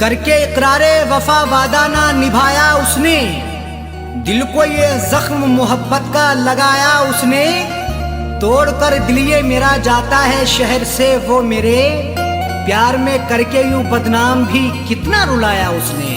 करके इकरारे वफा वादा ना निभाया उसने, दिल को ये जख्म मोहब्बत का लगाया उसने। तोड़कर दिल ये मेरा जाता है शहर से वो मेरे, प्यार में करके यूं बदनाम भी कितना रुलाया उसने।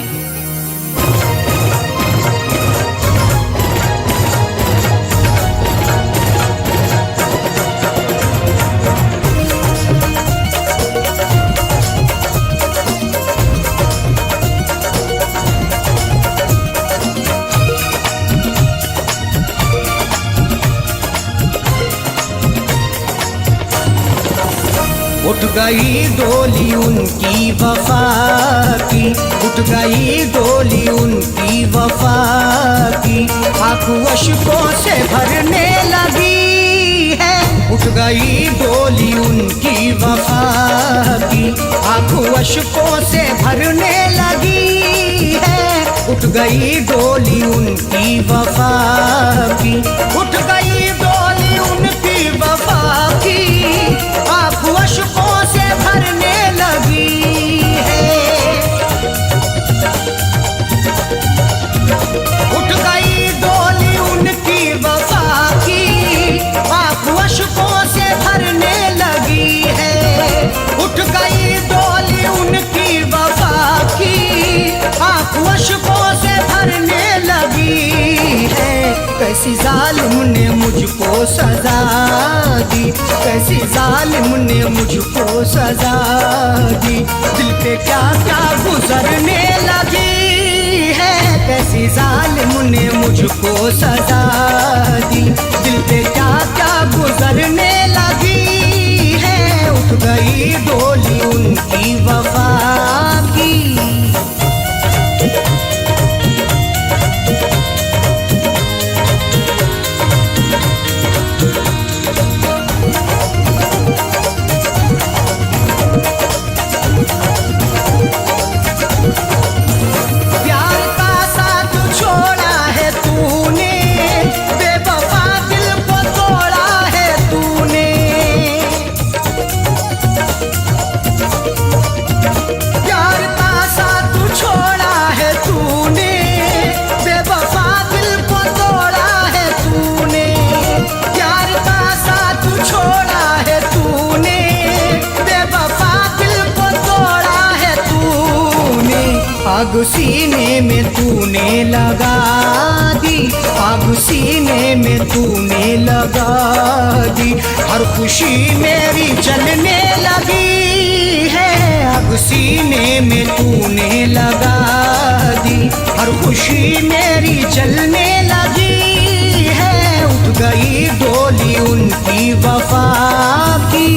उठ गई डोली उनकी वफा की, उठ गई डोली उनकी वफा की, आंखों अश्कों से भरने लगी है। उठ गई डोली उनकी वफा की, आंखों अश्कों से भरने लगी है। उठ गई डोली उनकी वफा की, उठ गई डोली उनकी वफा की, आंखों अश्कों से भरने लगी है। उठ गई डोली उनकी वफा की, आंखों अश्कों से भरने लगी है। उठ गई डोली उनकी वफा की, आंखों अश्कों से भरने लगी है। कैसी जालिम ने मुझको सजा दी, कैसी जालिम ने मुझको सजा दी, दिल पे क्या क्या गुजरने लगी है। कैसी जालिम ने मुझको सजा दी, दिल पे क्या क्या गुजरने लगी है। उठ गई डोली उनकी वफा की। आग सीने में तूने लगा दी, आग सीने में तूने लगा दी, हर खुशी मेरी जलने लगी है। आग सीने में तूने लगा दी, हर खुशी मेरी जलने लगी है। उठ गई डोली उनकी वफा की।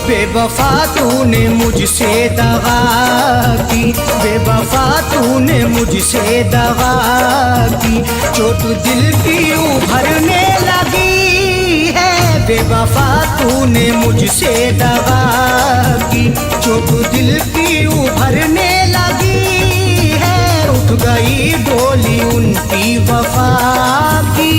बेवफा तूने मुझसे दगा की, बेवफा तूने मुझसे दगा की, चोट दिल की उभरने लगी है। बेवफा तूने मुझसे दगा की, चोट दिल की उभरने लगी है। उठ गई डोली उनकी वफा की।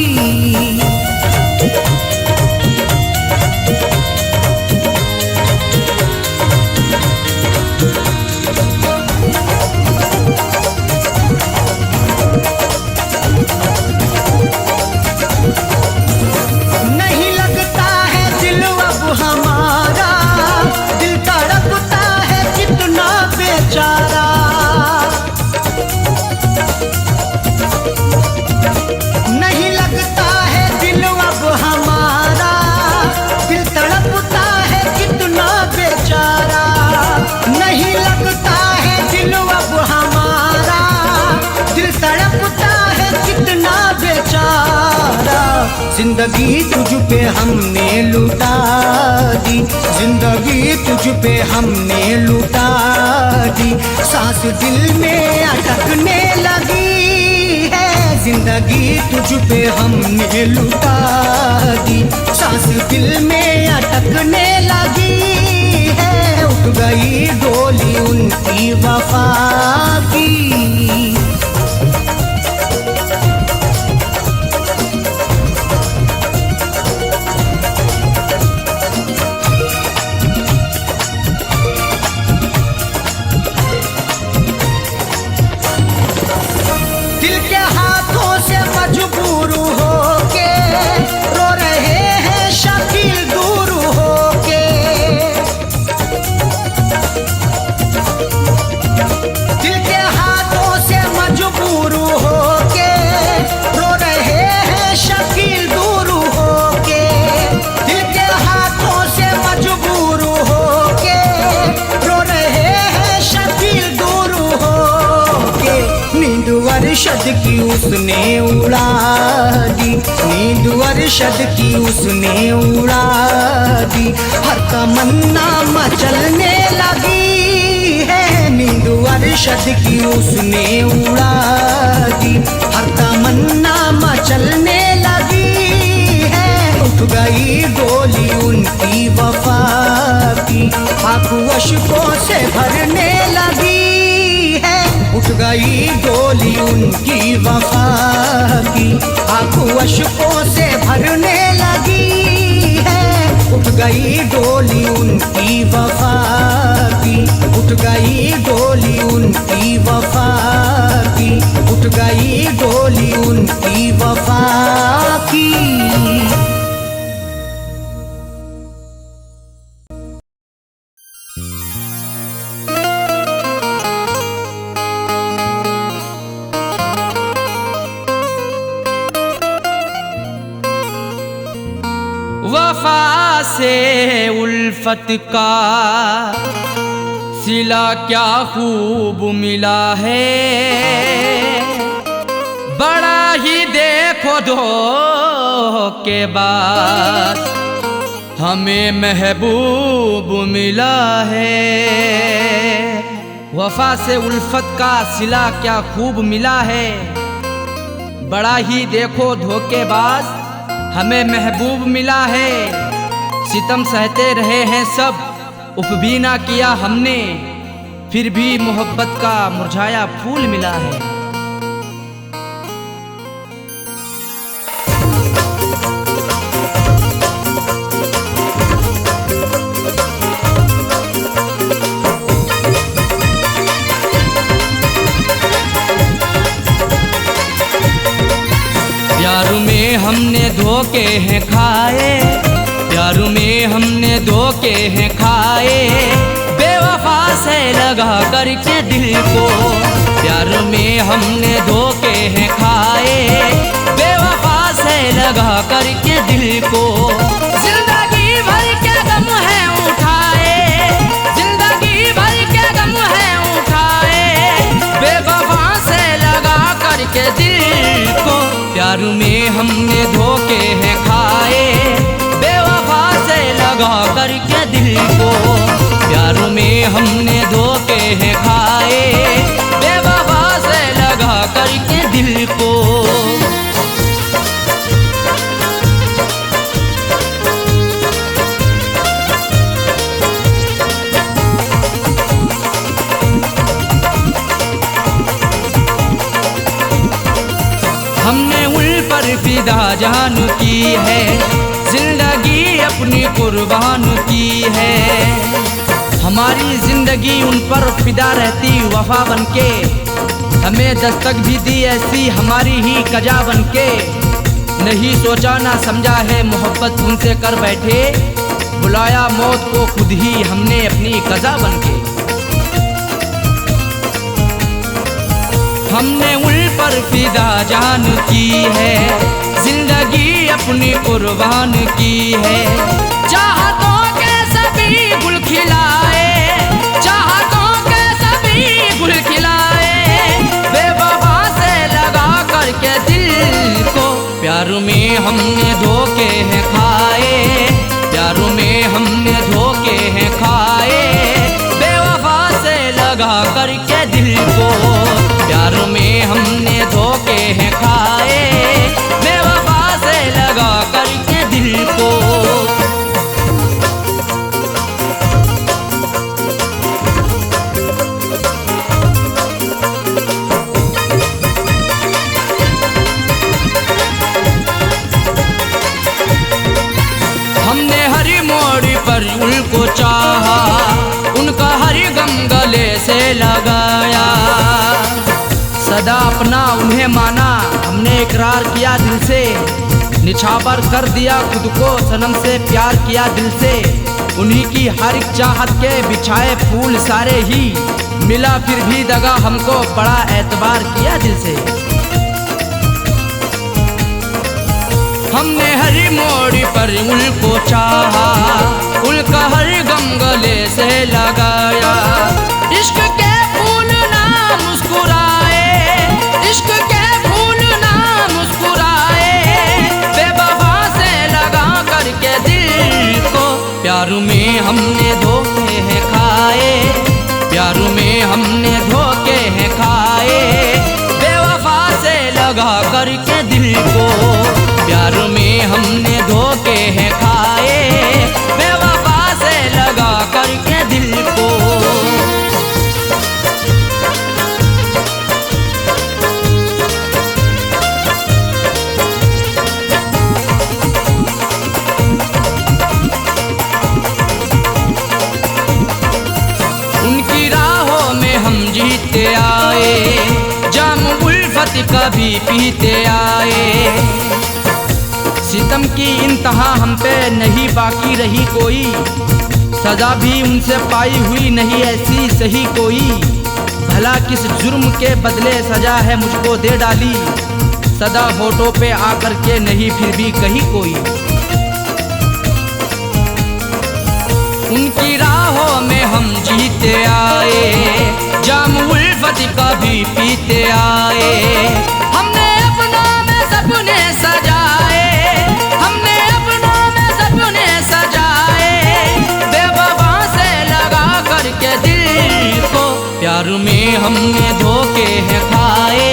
नहीं लगता है जिंदगी तुझ पे हमने लुटा दी, जिंदगी तुझ पे हमने लुटा दी। सांस दिल में अटकने लगी है, जिंदगी तुझ पे हमने लुटा दी। सांस दिल में अटकने लगी है, उठ गई डोली उनकी वफा की। दिल के हाथों से मजबूर होके रो रहे हैं शकील दूर होके। दिल के हाथों से मजबूर होके रो रहे हैं शकील दूर होके। दिल के हाथों से मजबूर होके रो रहे हैं शकील दूर होके। नींद अरशद की उसने उड़ा दी, नींद अरशद की उसने उड़ा दी। हर तमन्ना मचलने लगी है, नींद अरशद की उसने उड़ा दी। हर तमन्ना मचलने लगी है, उठ गई डोली उनकी वफा की। आंखों अश्कों से भरने लगी है, उठ गई डोली उनकी वफा की। आंखों अश्कों से भरने लगी है, उठ गई डोली उनकी वफा की। उठ गई डोली उनकी वफा की, उठ गई डोली उनकी वफा की। वफा से उल्फत का सिला क्या खूब मिला है, बड़ा ही देखो धोखे बाद हमें महबूब मिला है। वफा से उल्फत का सिला क्या खूब मिला है, बड़ा ही देखो धोखेबाज हमें महबूब मिला है। सितम सहते रहे हैं सब, उफ भी ना किया हमने, फिर भी मोहब्बत का मुरझाया फूल मिला है। प्यार में हमने धोखे हैं खाए, प्यार में हमने धोखे हैं खाए, बेवफा से लगा करके दिल को। प्यार में हमने धोखे हैं खाए, बेवफा से लगा करके दिल को। जिंदगी भर के गम है उठाए, जिंदगी भर के गम है उठाए, बेवफा से लगा करके दिल को। प्यार में हमने धोखे हैं खाए, बेवफा से लगा करके दिल को। प्यार में हमने धोखे हैं खाए, बेवफा से लगा करके दिल को। हमने उन पर फिदा जान की है, जिंदगी अपनी कुर्बान की है। हमारी जिंदगी उन पर फिदा रहती वफा बनके, हमें दस्तक भी दी ऐसी हमारी ही कजा बनके। नहीं सोचा ना समझा है मोहब्बत उनसे कर बैठे, बुलाया मौत को खुद ही हमने अपनी कजा बनके। हमने उन पर फिदा जान की है, जिंदगी अपनी कुर्बान की है। चाहतों के सभी गुल खिलाए, चाहतों के सभी गुल खिलाए, बेवफा से लगा करके दिल को। प्यार में हमने धो करके दिल को। प्यार में हमने धोखे हैं खाए, बेवफा से लगा करके दिल को। हमने हर मोड़ पर उनको चाहा, उनका हर गम गले से लगाया। सदा अपना उन्हें माना, हमने इकरार किया दिल से, निछावर कर दिया खुद को सनम से, प्यार किया दिल से। उन्हीं की हर एक चाहत के बिछाए फूल सारे ही, मिला फिर भी दगा हमको, बड़ा एतबार किया दिल से। हमने हर मोड़ पर उनको चाहा, उनका हर गम गले से लगाया। इश्क के फूल ना मुस्कुराए, इश्क के फूल ना मुस्कुराए, बेवफा से लगा करके दिल को। प्यार में हमने धोखे हैं खाए, प्यार में हमने धोखे हैं खाए, बेवफा से लगा करके दिल को। प्यार में हमने धोखे हैं खाए, बेवफा से लगा करके दिल को। उनकी राहों में हम जीते आए, जाम उल्फत कभी पीते आए। सितम की इंतहा हम पे नहीं बाकी रही कोई, सजा भी उनसे पाई हुई नहीं ऐसी सही कोई। भला किस जुर्म के बदले सजा है मुझको दे डाली, सदा होठों पे आकर के नहीं फिर भी कही कोई। उनकी राहों में हम जीते आए, जाम उल्फत कभी पीते आए। हमने अपनों में सपने सजाए, हमने अपनों में सपने सजाए, बेवफा से लगा करके दिल को। प्यार में हमने धोखे हैं खाए,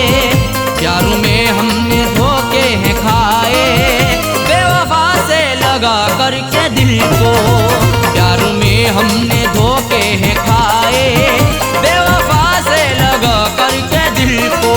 प्यार में हमने धोखे हैं खाए, बेवफा से लगा करके दिल को। प्यार में हमने धोखे हैं खाए, बेवफा से लगा करके दिल को।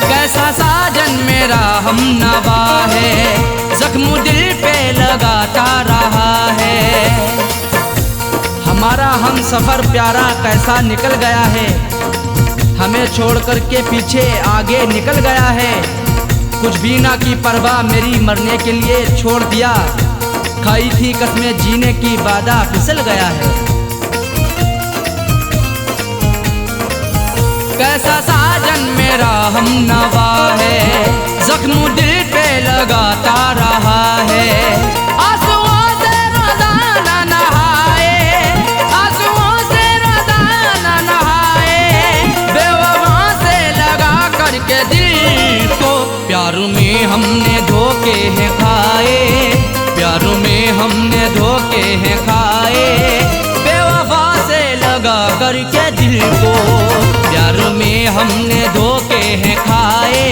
कैसा साजन मेरा हम नवा है, जख्म दिल पे लगाता रहा है। हमारा हम सफर प्यारा कैसा निकल गया है, हमें छोड़ कर के पीछे आगे निकल गया है। कुछ भी ना की परवाह मेरी मरने के लिए छोड़ दिया, खाई थी कसमें जीने की वादा फिसल गया है। कैसा साजन मेरा हम नवा है, जख्म दिल पे लगाता रहा है। आंसुओं से रोजाना नहाए, आंसुओं से रोजाना नहाए, बेवफा से लगा करके दिल को। प्यार में हमने धोखे हैं खाए, प्यार में हमने धोखे हैं खाए, बेवफा से लगा करके दिल को। प्यार में हमने धोखे हैं खाए,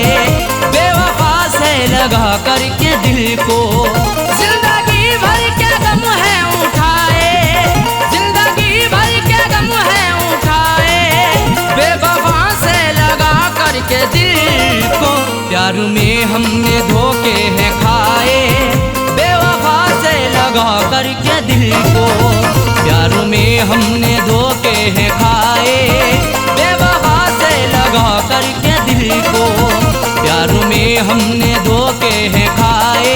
बेवफा से लगा करके दिल को। जिंदगी भर के गम है उठाए, जिंदगी भर के गम है उठाए, बेवफा से लगा करके दिल को। प्यार में हमने धोखे हैं खाए, बेवफा से लगा करके दिल को। प्यार में हमने धोखे हैं खाए, बेवफा से लगा करके दिल को। प्यार में हमने धोखे हैं खाए,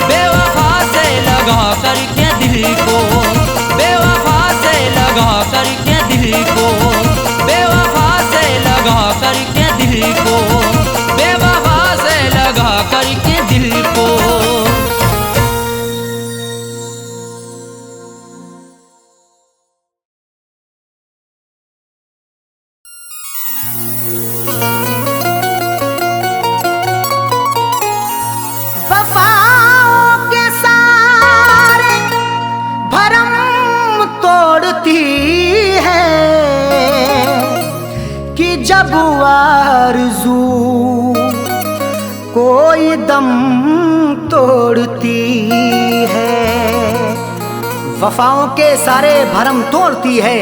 बेवफा से लगा करके दिल को। बेवफा से लगा करके दिल को, बेवफा से लगा करके दिल को, बेवफा से लगा करके दिल को। जब आरज़ू कोई दम तोड़ती है, वफाओं के सारे भरम तोड़ती है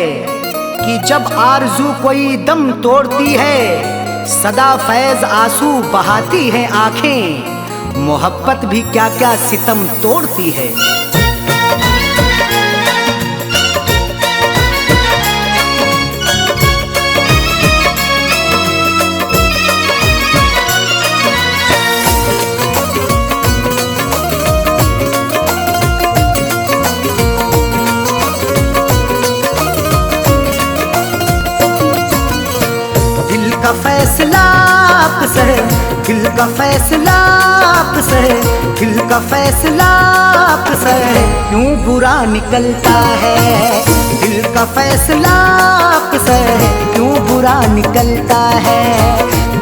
कि जब आरज़ू कोई दम तोड़ती है, सदा फैज़ आंसू बहाती है आंखें, मोहब्बत भी क्या क्या सितम तोड़ती है। फैसला आपसे है, दिल का फैसला आपसे है, दिल का फैसला आपसे है, क्यों बुरा निकलता है। दिल का फैसला आपसे है, क्यों बुरा निकलता है।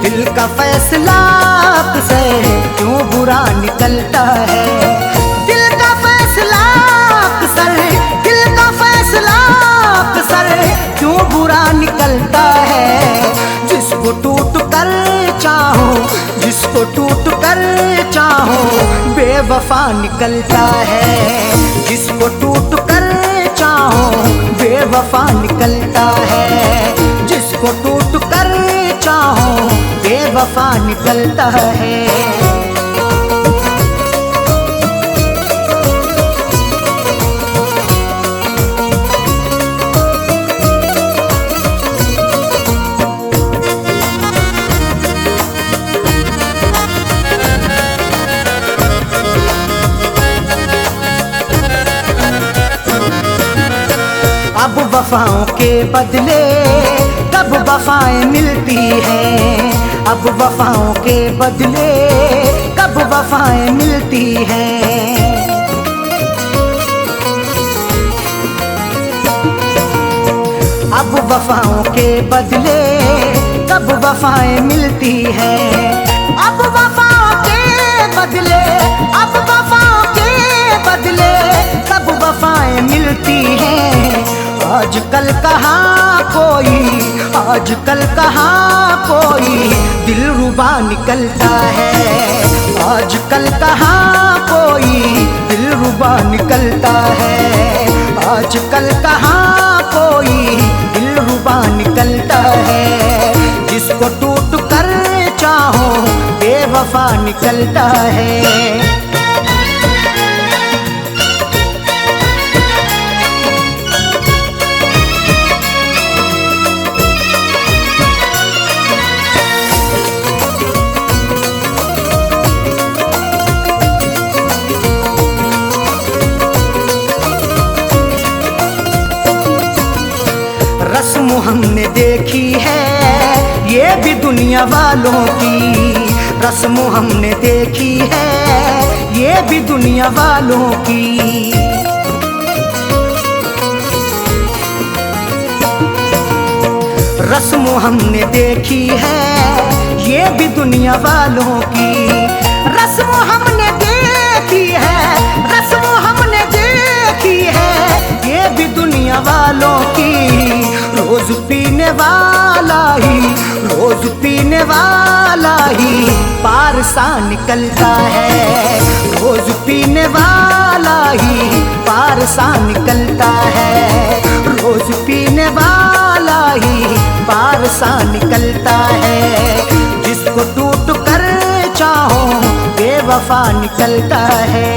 दिल का फैसला आपसे है, क्यों बुरा निकलता है। दिल का फैसला आपसे है, दिल का फैसला आपसे है, क्यों बुरा निकलता है। जिसको टूट कर चाहो, जिसको टूट कर चाहो, बेवफा निकलता है। जिसको टूट कर चाहो, बेवफा निकलता है। जिसको टूट कर चाहो, बेवफा निकलता है। अब वफाओं के बदले कब वफाएं मिलती हैं। अब वफाओं के बदले कब वफाएं मिलती हैं। अब वफाओं के बदले कब वफाएं मिलती हैं। अब वफाओं के बदले, अब वफाओं के बदले कब वफाएं मिलती हैं। आजकल कहाँ कोई, आजकल कहाँ कोई दिलरुबा निकलता है। आजकल कहाँ कोई दिलरुबा निकलता है। आजकल कहाँ कोई दिलरुबा निकलता है। जिसको टूट कर चाहो, बेवफा निकलता है। रस्म हमने देखी है ये भी दुनिया वालों की। रस्म हमने देखी है ये भी दुनिया वालों की। रस्म हमने देखी है ये भी दुनिया वालों की। रस्म हमने देखी है, रस्म हमने देखी है ये भी दुनिया वालों की। रोज पीने वाला ही, रोज पीने वाला ही पार सा निकलता है। रोज पीने वाला ही पार सा निकलता है। रोज पीने वाला ही पार सा निकलता है। जिसको टूट कर चाहो, बेवफा निकलता है।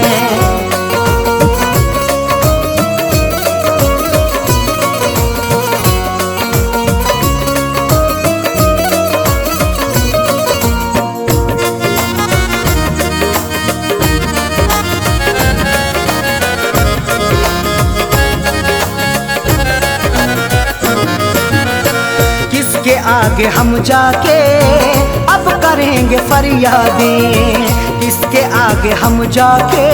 किसके आगे हम जाके अब करेंगे फरियादें। किसके आगे हम जाके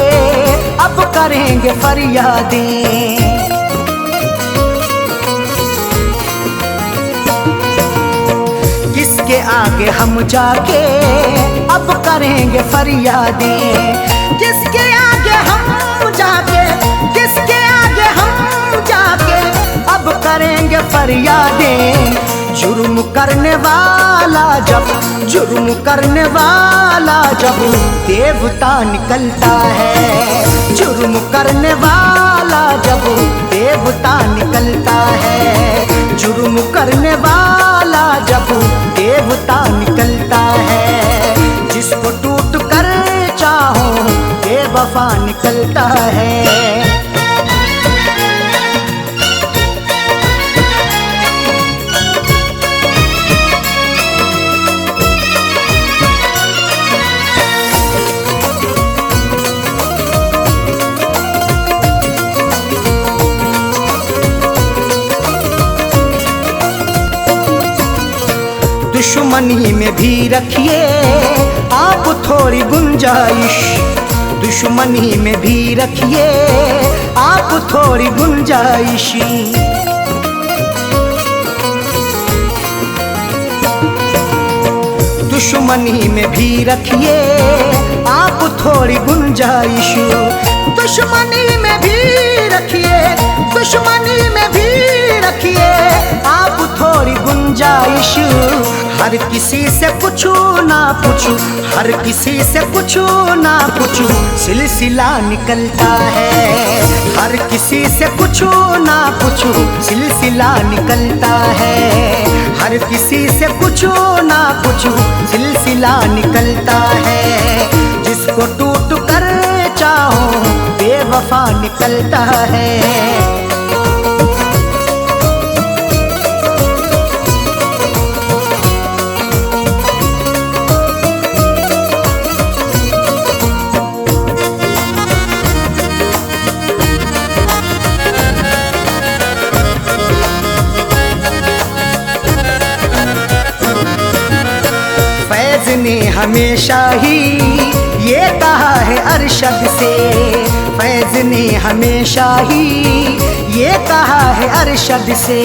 अब करेंगे फरियादें। किसके आगे हम जाके अब करेंगे फरियादें। किसके आगे हम जाके, किसके आगे हम जाके अब करेंगे फरियादें। जुर्म करने वाला जब देवता निकलता है। जुर्म करने वाला जब देवता निकलता है। जुर्म करने वाला जब देवता निकलता है। जिसको टूट कर चाहो बेवफा निकलता है। दुश्मनी में भी रखिए आप थोड़ी गुंजाइश। दुश्मनी में भी रखिए आप थोड़ी गुंजाइश। दुश्मनी में भी रखिए आप थोड़ी गुंजाइश। दुश्मनी में भी रखिए, दुश्मनी में भी रखिए आप थोड़ी गुंजाइश। हर किसी से पूछू ना पूछू, हर किसी से पूछू ना पूछू सिलसिला निकलता है। हर किसी से पूछू ना पूछू सिलसिला निकलता है। हर किसी से पूछू ना पूछू सिलसिला निकलता है। जिसको टूट कर चाहो बेवफा निकलता है। ने हमेशा ही ये कहा है अरशद से। फैज ने हमेशा ही ये कहा है अरशद से।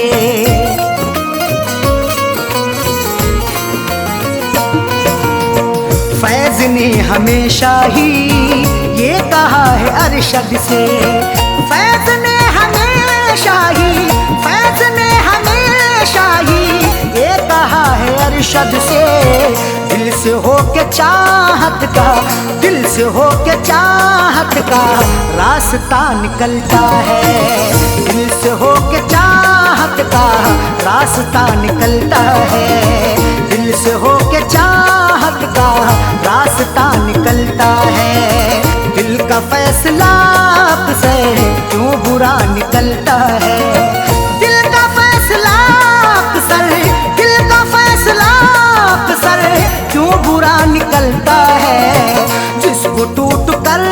फैज ने हमेशा ही ये कहा है अरशद से। फैज ने हमेशा ही, फैज ने हमेशा ही ये कहा है अरशद से। दिल से हो के चाहत का, दिल से हो के चाहत का रास्ता निकलता है। दिल से हो के चाहत का रास्ता निकलता है। दिल से हो के चाहत का रास्ता निकलता है। दिल का फैसला अक्सर क्यों बुरा निकलता है। दिल का फैसला अक्सर, दिल का फैसला अक्सर क्यों बुरा निकलता है। जिसको टूट कर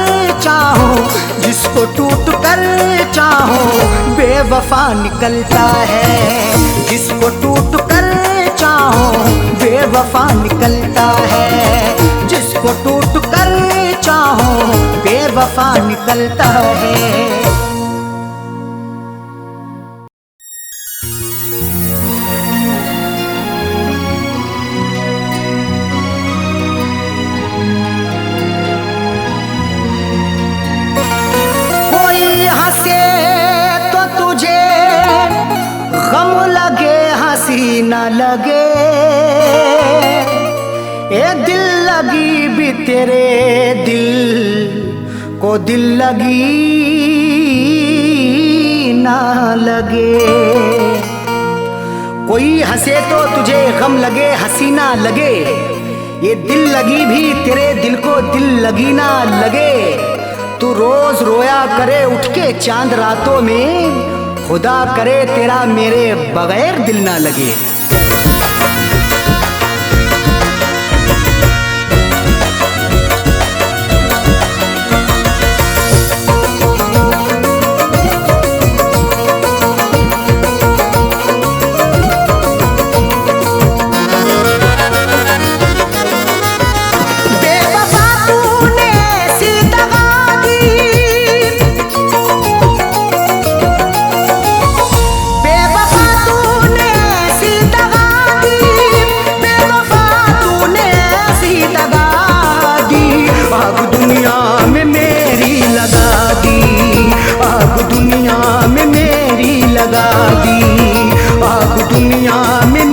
चाहो, जिसको टूट कर चाहो बेवफा निकलता है। जिसको टूट कर चाहो बेवफा निकलता है। जिसको टूट कर चाहो बेवफा निकलता है। न लगे ए दिल लगी भी तेरे दिल को दिल लगी ना लगे। कोई हंसे तो तुझे गम लगे, हंसी ना लगे। ये दिल लगी भी तेरे दिल को दिल लगी ना लगे। तू रोज रोया करे उठ के चांद रातों में, खुदा करे तेरा मेरे बगैर दिल ना लगे। लगा दी आग दुनिया में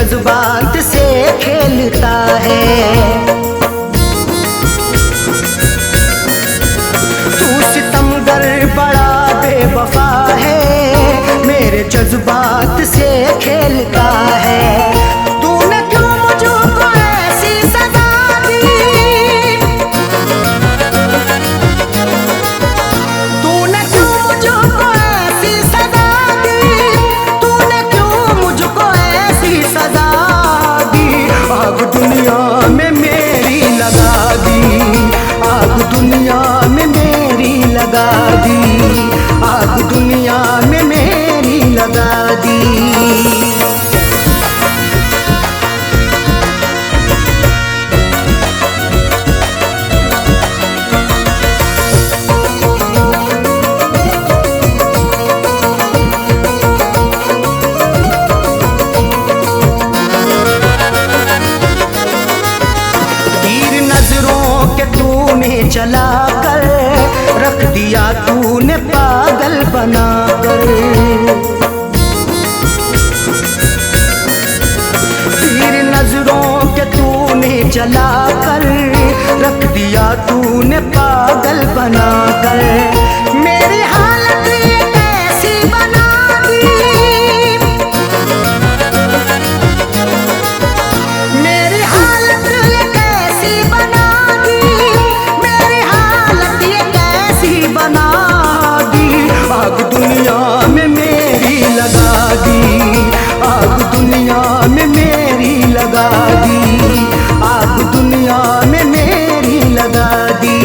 जज्बात से खेलता है। तू सितमगर बड़ा बेवफा है, मेरे जज्बात से खेलता है। तूने क्यों मुझको ऐसी सजा दी, तूने क्यों मुझको ऐसी सजा दी, तूने क्यों मुझको ऐसी सजा दी। आग दुनिया में मेरी लगा दी, आग दुनिया में मेरी लगा दी, आग दुनिया में मेरी लगा दी। तीर नजरों के तूने चला कर रख दिया तूने पागल बनाकर। तीर नजरों के तूने चला कर रख दिया तूने पागल बनाकर। मेरी हालत ये कैसी बना दी, मेरी हालत ये कैसी बना दी, मेरी हालत ये कैसी बना दी। आग दुनिया में मेरी लगा दी, आग दुनिया में मेरी लगा दी, आग दुनिया में मेरी लगा दी।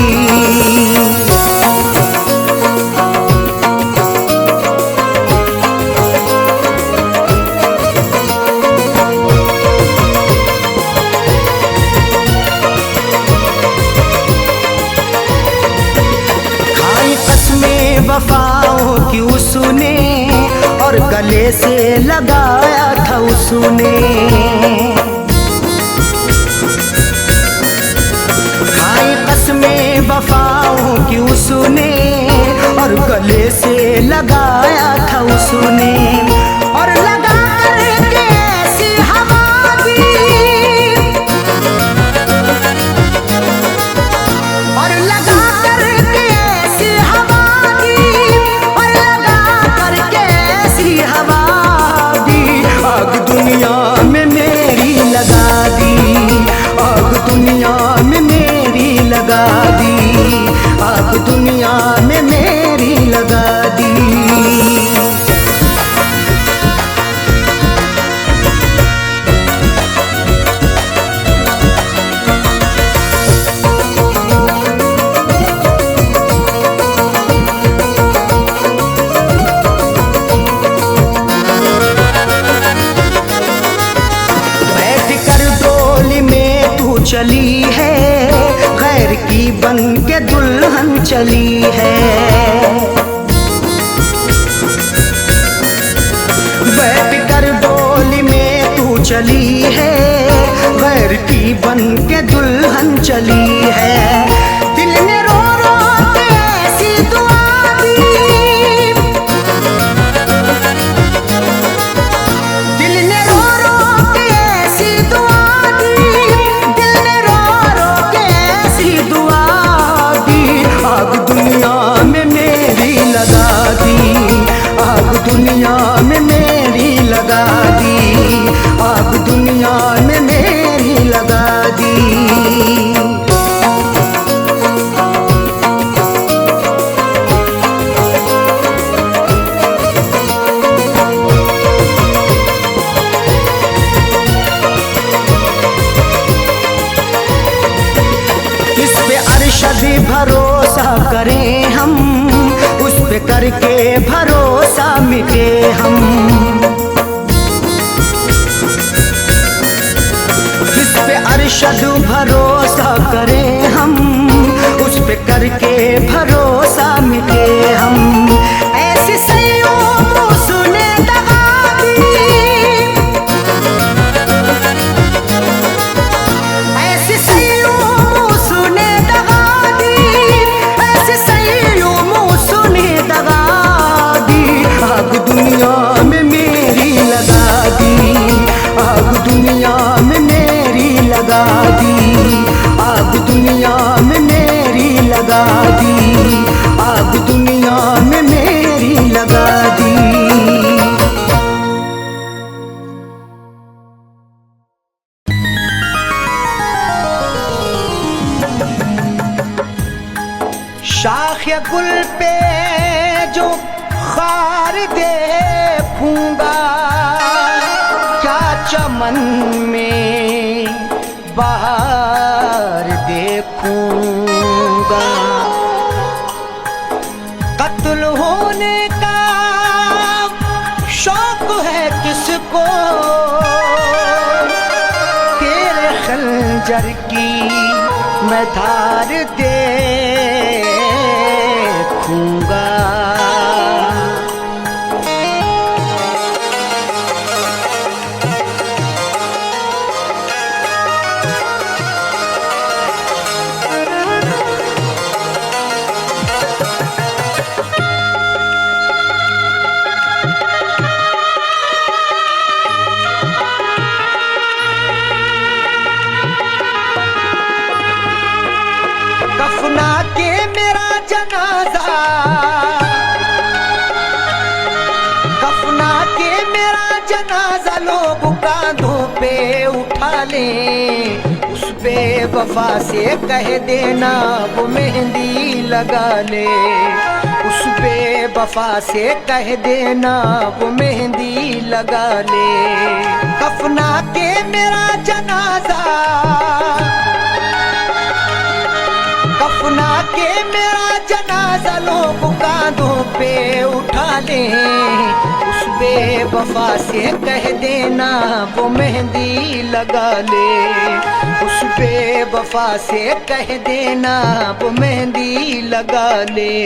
खाई कसमें वफाओं की उसने और गले से लगाया था उसने। खाई कसमें वफाओं की उसने और गले से लगाया था उसने। और लगा करके ऐसी हवा दी, और लगा करके ऐसी हवा दी, और लगा करके ऐसी हवा दी। आग दुनिया में मेरी लगा दी, आग दुनिया में मेरी लगा दी, आग दुनिया में मेरी लगा दी। बैठ कर डोली में तू चली है, गैर की बन के दुल्हन चली है। बैठ कर डोली में तू चली है, गैर की बन के दुल्हन चली है। दिल ने रो रो के ऐसी दुआ दी, दिल ने रो रो के ऐसी दुआ दी, दिल ने रो रो के ऐसी दुआ दी। आग दुनिया में मेरी लगा दी, आग दुनिया में मेरी लगा दी, आग दुनिया में मेरी लगा दी। इस पे अरशद भरोसा करें हम, उस पे करके भरोसा मिटे हम। इस पे अरशद भरोसा करें हम, उस पे करके भरोसा मिटे हम। ऐसी सैयों उसने दगा दी, ऐसी सैयों उसने दगा दी, ऐसी सैयों उसने दगा दी। आग दुनिया में मेरी लगा दी, आग के गुल पे जो खार देखूंगा, क्या चमन में बाहर देखूंगा। कत्ल होने का शौक है किसको, तेरे खंजर की मैं धार देखूंगा। कफना के मेरा जनाजा, कफना के मेरा जनाजा लोग कांधों पे उठा लें। उस बेवफा से कह देना वो मेहंदी लगा ले, उस बेवफा से कह देना वो मेहंदी लगा ले। कफना के मेरा जनाजा, कफना के मेरा जनाजा लोग कांधों पे उठा लें। उस बेवफा से कह देना वो मेहंदी लगा ले, उस बेवफा से कह देना वो मेहंदी लगा ले।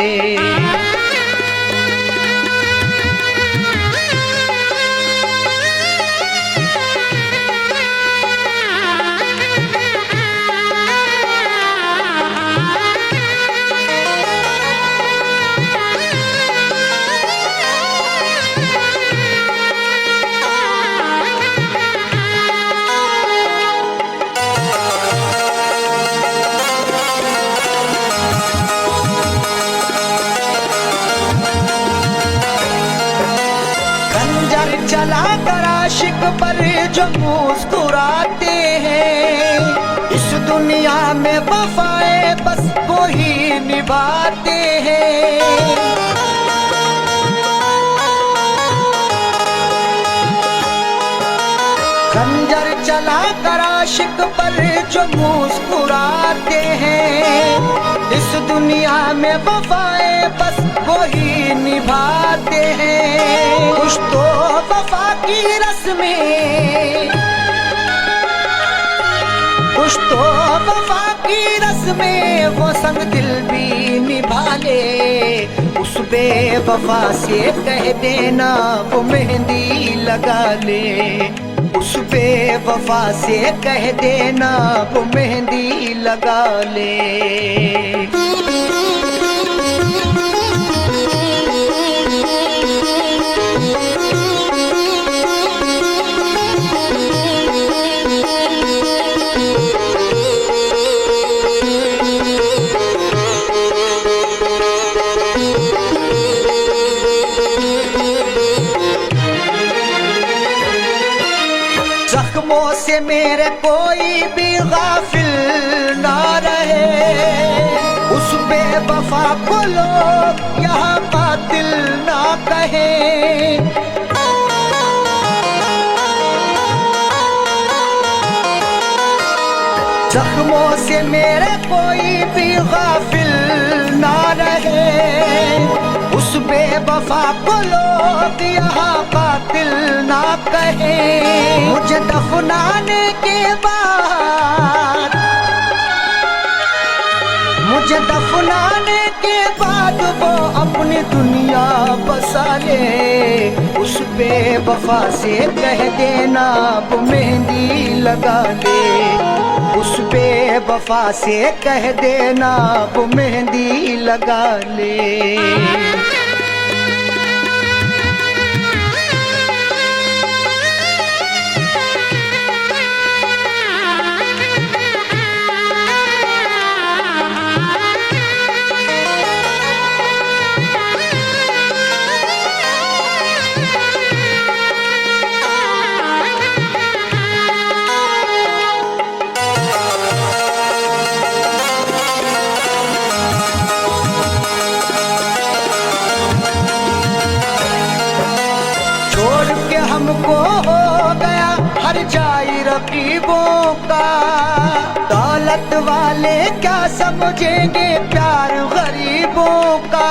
चला कर आशिक पर जो मुस्कुराते हैं, इस दुनिया में वफाए बस वो ही निभाते हैं। खंजर चला कर आशिक पर जो मुस्कुराते हैं, इस दुनिया में वफाए बस वो ही निभाते हैं। कुछ तो वफा की रस्में, कुछ तो वफा की रस्में वो संग दिल भी निभा ले। उस बेवफा से कह देना वो मेहंदी लगा ले, उस बेवफा से कह देना वो मेहंदी लगा ले। जख्मों से मेरे कोई भी गाफिल ना रहे, उस बेवफा को लोग यहाँ कातिल ना कहें। जख्मों से मेरे कोई भी गाफिल ना रहे, उस बेवफा को लोग यहाँ कातिल ना कहें। मुझे दफनाने के बाद, मुझे दफनाने के बाद वो अपनी दुनिया बसा ले। उस बेवफा से कह देना वो मेहंदी लगा ले, उस बेवफा से कह देना वो मेहंदी लगा ले। हर जाए रकीबों का। दौलत वाले क्या समझेंगे प्यार गरीबों का।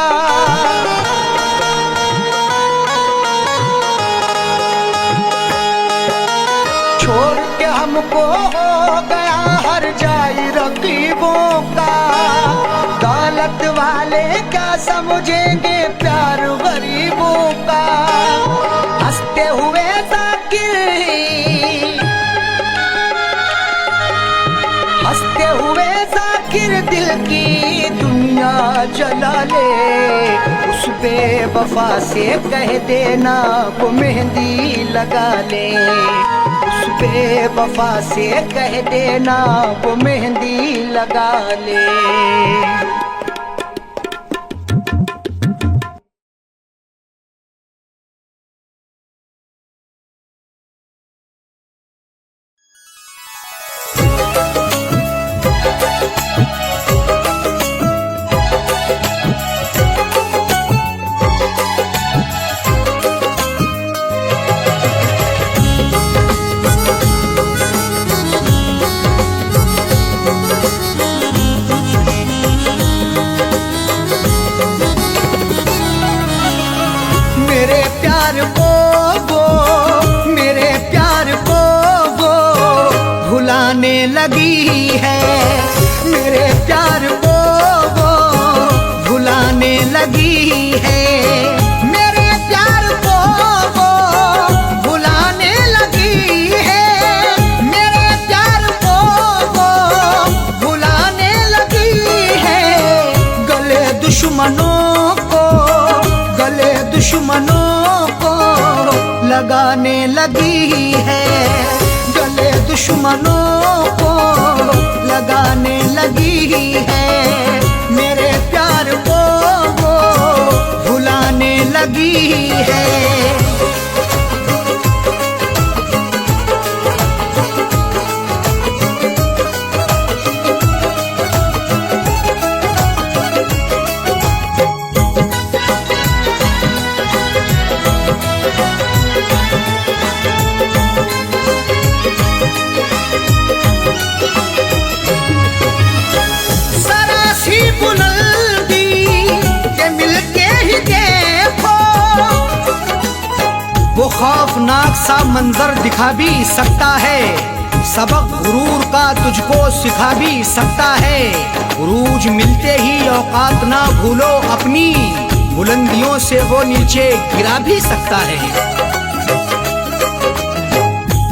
छोड़ के हमको हो गया हर जाए रकीबों का। दौलत वाले क्या समझेंगे प्यार गरीबों का। हंसते हुए जाकिर, हंसते हुए जाकिर दिल की दुनिया जला ले। उस बेवफा से कह देना वो मेहंदी लगा ले। उस बेवफा से कह देना वो मेहंदी लगा ले। मेरे प्यार को वो, मेरे प्यार को वो भुलाने लगी है। मेरे प्यार को वो भुलाने लगी है। मेरे प्यार को वो भुलाने लगी है। मेरे प्यार को वो भुलाने लगी है। गले दुश्मनों को, गले दुश्मनों को लगाने लगी है। गले दुश्मनों को लगाने लगी है। मेरे प्यार को वो भुलाने लगी है। वो खौफनाक सा मंजर दिखा भी सकता है। सबक गुरूर का तुझको सिखा भी सकता है। उरूज मिलते ही औकात ना भूलो अपनी, बुलंदियों से वो नीचे गिरा भी सकता है।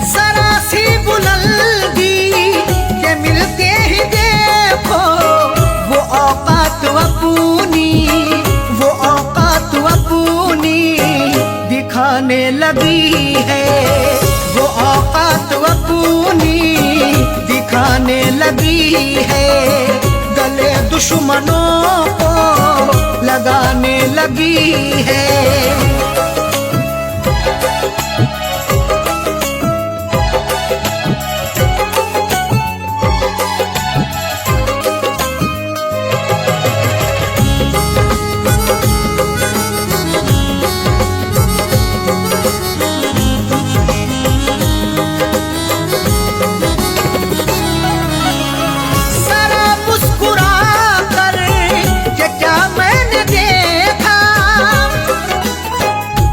जरा सी बुलंदी के मिलते ही देखो वो औकात अपनी, वो औकात अपनी दिखाने लगी है। वो औकात अपनी दिखाने लगी है। गले दुश्मनों को लगाने लगी है।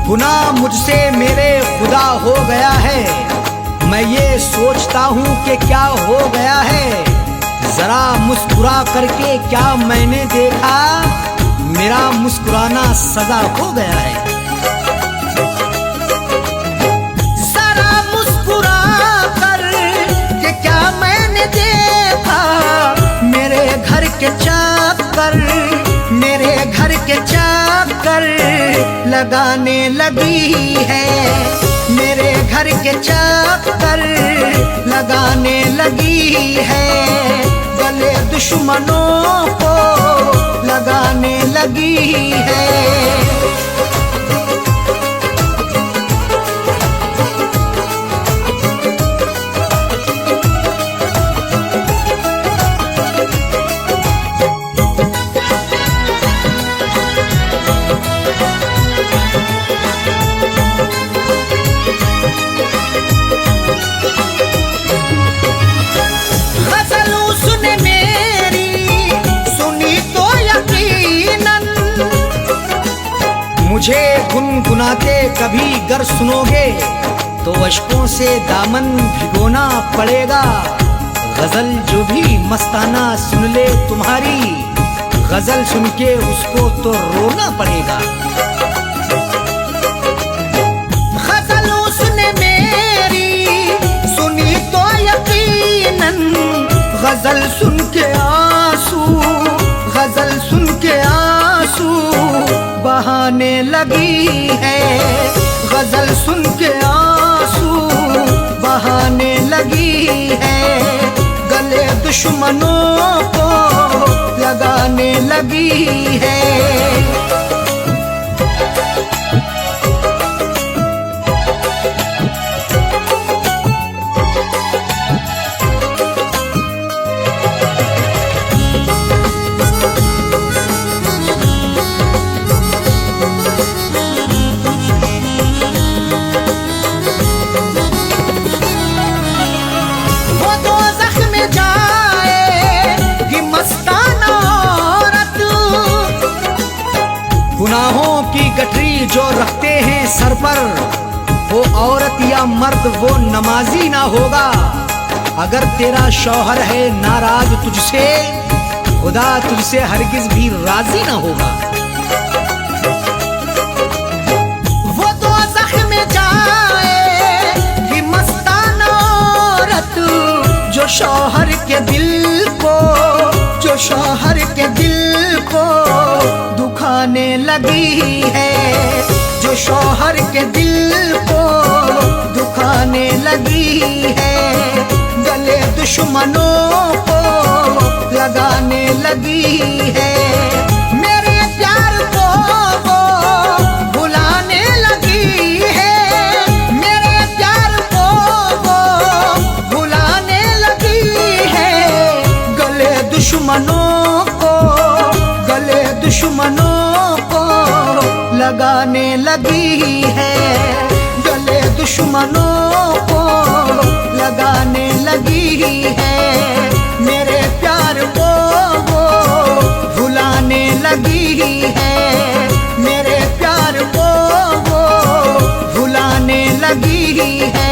गुनाह मुझसे मेरे खुदा हो गया है। मैं ये सोचता हूँ कि क्या हो गया है। जरा मुस्कुरा करके क्या मैंने देखा, मेरा मुस्कुराना सजा हो गया है। जरा मुस्कुरा कर के क्या मैंने देखा, मेरे घर के चाकर, मेरे घर के चाकर लगाने लगी है। मेरे घर के चाकर लगाने लगी है। गले दुश्मनों को लगाने लगी है। मुझे गुनगुनाते कभी गर सुनोगे तो अश्कों से दामन भिगोना पड़ेगा। गजल जो भी मस्ताना सुन ले तुम्हारी, गजल सुन के उसको तो रोना पड़ेगा। गजल उसने मेरी सुनी तो यकीनन, गजल सुन के आंसू, गजल सुन के आंसू बहाने लगी है। गजल सुन के आंसू बहाने लगी है। गले दुश्मनों को लगाने लगी है। गुनाहों की गठरी जो रखते हैं सर पर, वो औरत या मर्द वो नमाजी ना होगा। अगर तेरा शौहर है नाराज तुझसे, खुदा तुझसे हरगिज भी राजी ना होगा। वो तो ज़ख्म जाए कि मस्ताना औरत, जो शौहर के दिल को, जो शौहर के दिल को दुखाने लगी है। जो शौहर के दिल को दुखाने लगी है। गले दुश्मनों को लगाने लगी है। मेरे प्यार को वो भुलाने लगी है। मेरे प्यार को वो भुलाने लगी है। गले दुश्मनों को, गले दुश्मनों को लगाने लगी है। गले दुश्मनों को लगाने लगी है। मेरे प्यार को वो भुलाने लगी है। मेरे प्यार को वो भुलाने लगी है।